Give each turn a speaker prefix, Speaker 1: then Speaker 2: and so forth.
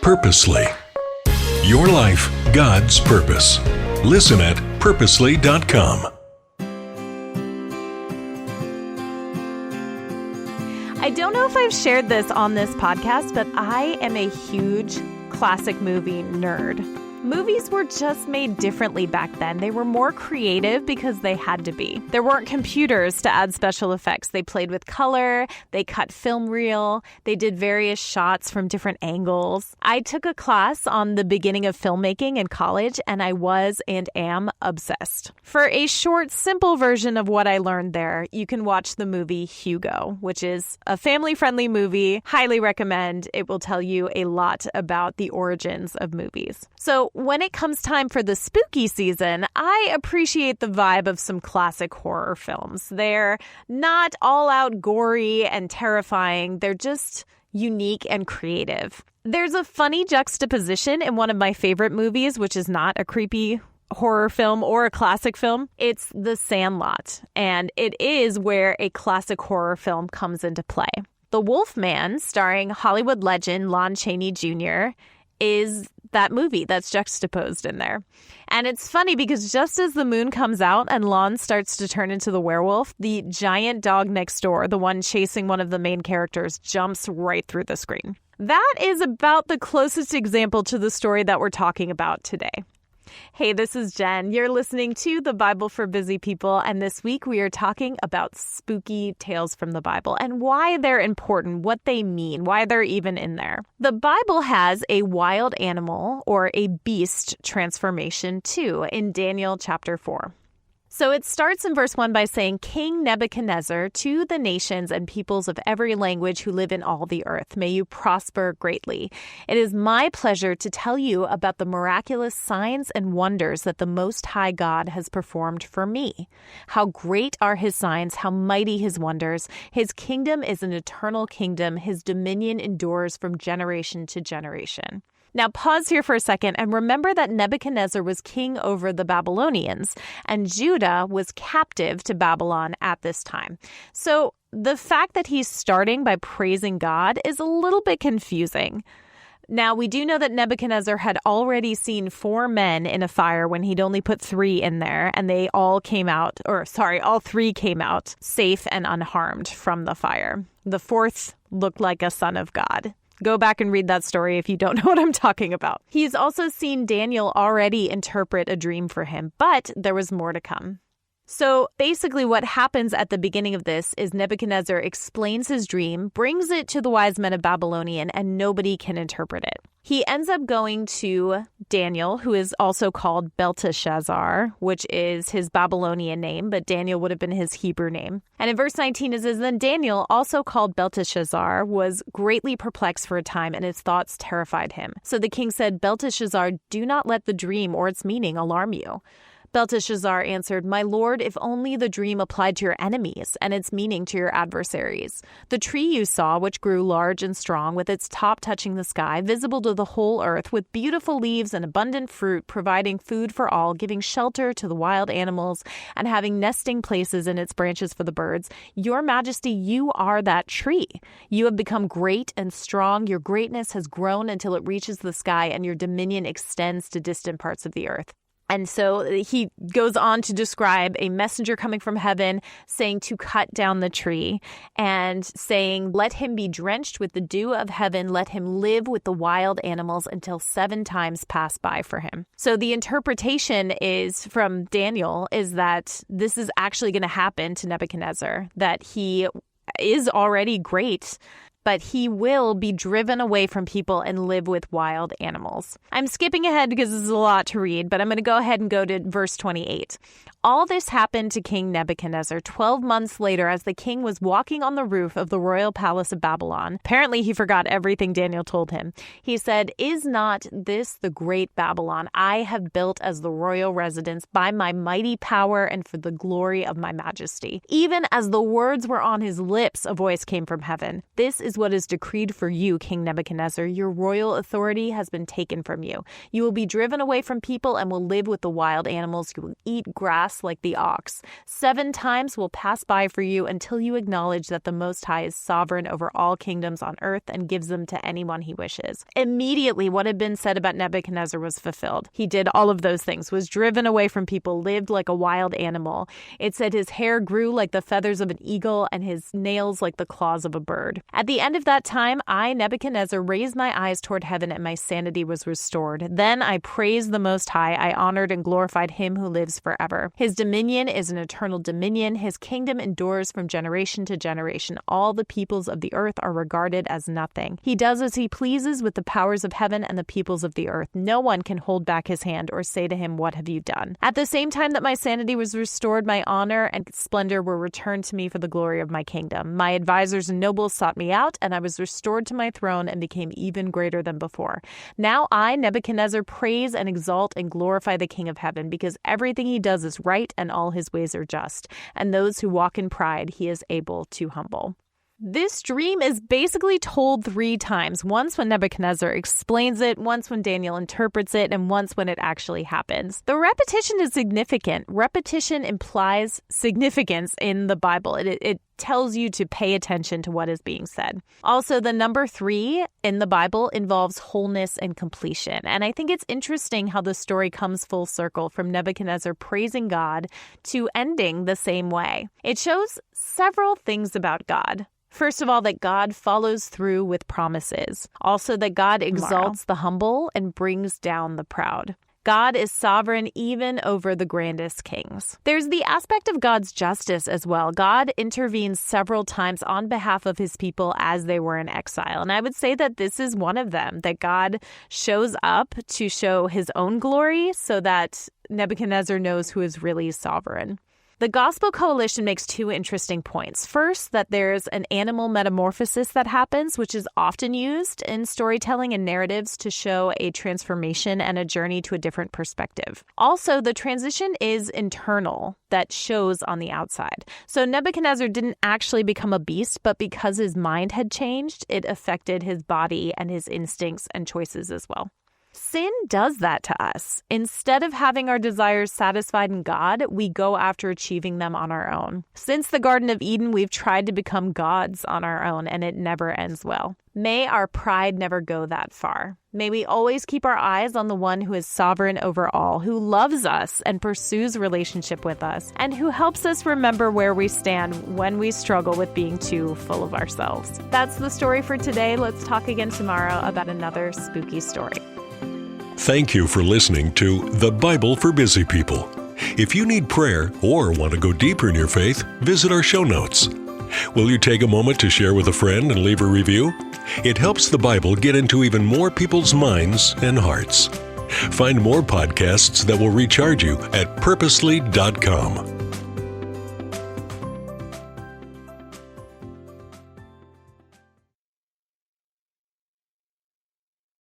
Speaker 1: Purposely. Your life, God's purpose. Listen at purposely.com.
Speaker 2: I don't know if I've shared this on this podcast, but I am a huge classic movie nerd. Movies were just made differently back then. They were more creative because they had to be. There weren't computers to add special effects. They played with color, they cut film reel, they did various shots from different angles. I took a class on the beginning of filmmaking in college, and I was and am obsessed. For a short, simple version of what I learned there, you can watch the movie Hugo, which is a family-friendly movie. Highly recommend. It will tell you a lot about the origins of movies. So when it comes time for the spooky season, I appreciate the vibe of some classic horror films. They're not all out gory and terrifying. They're just unique and creative. There's a funny juxtaposition in one of my favorite movies, which is not a creepy horror film or a classic film. It's The Sandlot, and it is where a classic horror film comes into play. The Wolfman, starring Hollywood legend Lon Chaney Jr., is that movie that's juxtaposed in there. And it's funny because just as the moon comes out and Lon starts to turn into the werewolf, the giant dog next door, the one chasing one of the main characters, jumps right through the screen. That is about the closest example to the story that we're talking about today. Hey, this is Jen. You're listening to The Bible for Busy People, and this week we are talking about spooky tales from the Bible and why they're important, what they mean, why they're even in there. The Bible has a wild animal or a beast transformation too in Daniel chapter 4. So it starts in verse 1 by saying, King Nebuchadnezzar, to the nations and peoples of every language who live in all the earth, may you prosper greatly. It is my pleasure to tell you about the miraculous signs and wonders that the Most High God has performed for me. How great are his signs, how mighty his wonders. His kingdom is an eternal kingdom. His dominion endures from generation to generation. Now pause here for a second and remember that Nebuchadnezzar was king over the Babylonians and Judah was captive to Babylon at this time. So the fact that he's starting by praising God is a little bit confusing. Now, we do know that Nebuchadnezzar had already seen 4 men in a fire when he'd only put 3 in there, and they all all 3 came out safe and unharmed from the fire. The 4th looked like a son of God. Go back and read that story if you don't know what I'm talking about. He's also seen Daniel already interpret a dream for him, but there was more to come. So basically what happens at the beginning of this is Nebuchadnezzar explains his dream, brings it to the wise men of Babylonian, and nobody can interpret it. He ends up going to Daniel, who is also called Belteshazzar, which is his Babylonian name, but Daniel would have been his Hebrew name. And in verse 19 it says, Then Daniel, also called Belteshazzar, was greatly perplexed for a time, and his thoughts terrified him. So the king said, Belteshazzar, do not let the dream or its meaning alarm you. Belteshazzar answered, My lord, if only the dream applied to your enemies and its meaning to your adversaries. The tree you saw, which grew large and strong, with its top touching the sky, visible to the whole earth, with beautiful leaves and abundant fruit, providing food for all, giving shelter to the wild animals, and having nesting places in its branches for the birds. Your majesty, you are that tree. You have become great and strong. Your greatness has grown until it reaches the sky, and your dominion extends to distant parts of the earth. And so he goes on to describe a messenger coming from heaven saying to cut down the tree and saying, let him be drenched with the dew of heaven. Let him live with the wild animals until 7 times pass by for him. So the interpretation is from Daniel is that this is actually going to happen to Nebuchadnezzar, that he is already great, but he will be driven away from people and live with wild animals. I'm skipping ahead because this is a lot to read, but I'm going to go ahead and go to verse 28. All this happened to King Nebuchadnezzar 12 months later as the king was walking on the roof of the royal palace of Babylon. Apparently, he forgot everything Daniel told him. He said, Is not this the great Babylon I have built as the royal residence by my mighty power and for the glory of my majesty? Even as the words were on his lips, a voice came from heaven. This is what is decreed for you, King Nebuchadnezzar. Your royal authority has been taken from you. You will be driven away from people and will live with the wild animals. You will eat grass grass like the ox. 7 times will pass by for you until you acknowledge that the Most High is sovereign over all kingdoms on earth and gives them to anyone he wishes. Immediately, what had been said about Nebuchadnezzar was fulfilled. He did all of those things, was driven away from people, lived like a wild animal. It said his hair grew like the feathers of an eagle and his nails like the claws of a bird. At the end of that time, I, Nebuchadnezzar, raised my eyes toward heaven and my sanity was restored. Then I praised the Most High. I honored and glorified him who lives forever. His dominion is an eternal dominion. His kingdom endures from generation to generation. All the peoples of the earth are regarded as nothing. He does as he pleases with the powers of heaven and the peoples of the earth. No one can hold back his hand or say to him, "What have you done?" At the same time that my sanity was restored, my honor and splendor were returned to me for the glory of my kingdom. My advisors and nobles sought me out, and I was restored to my throne and became even greater than before. Now I, Nebuchadnezzar, praise and exalt and glorify the King of heaven, because everything he does is right and all his ways are just, and those who walk in pride he is able to humble. This dream is basically told 3 times, once when Nebuchadnezzar explains it, once when Daniel interprets it, and once when it actually happens. The repetition is significant. Repetition implies significance in the Bible. It tells you to pay attention to what is being said. Also, the number 3 in the Bible involves wholeness and completion. And I think it's interesting how the story comes full circle from Nebuchadnezzar praising God to ending the same way. It shows several things about God. First of all, that God follows through with promises. Also, that God exalts the humble and brings down the proud. God is sovereign even over the grandest kings. There's the aspect of God's justice as well. God intervenes several times on behalf of his people as they were in exile. And I would say that this is one of them, that God shows up to show his own glory so that Nebuchadnezzar knows who is really sovereign. The Gospel Coalition makes 2 interesting points. First, that there's an animal metamorphosis that happens, which is often used in storytelling and narratives to show a transformation and a journey to a different perspective. Also, the transition is internal, that shows on the outside. So Nebuchadnezzar didn't actually become a beast, but because his mind had changed, it affected his body and his instincts and choices as well. Sin does that to us. Instead of having our desires satisfied in God, we go after achieving them on our own. Since the Garden of Eden, we've tried to become gods on our own, and it never ends well. May our pride never go that far. May we always keep our eyes on the one who is sovereign over all, who loves us and pursues relationship with us, and who helps us remember where we stand when we struggle with being too full of ourselves. That's the story for today. Let's talk again tomorrow about another spooky story.
Speaker 1: Thank you for listening to The Bible for Busy People. If you need prayer or want to go deeper in your faith, visit our show notes. Will you take a moment to share with a friend and leave a review? It helps the Bible get into even more people's minds and hearts. Find more podcasts that will recharge you at purposely.com.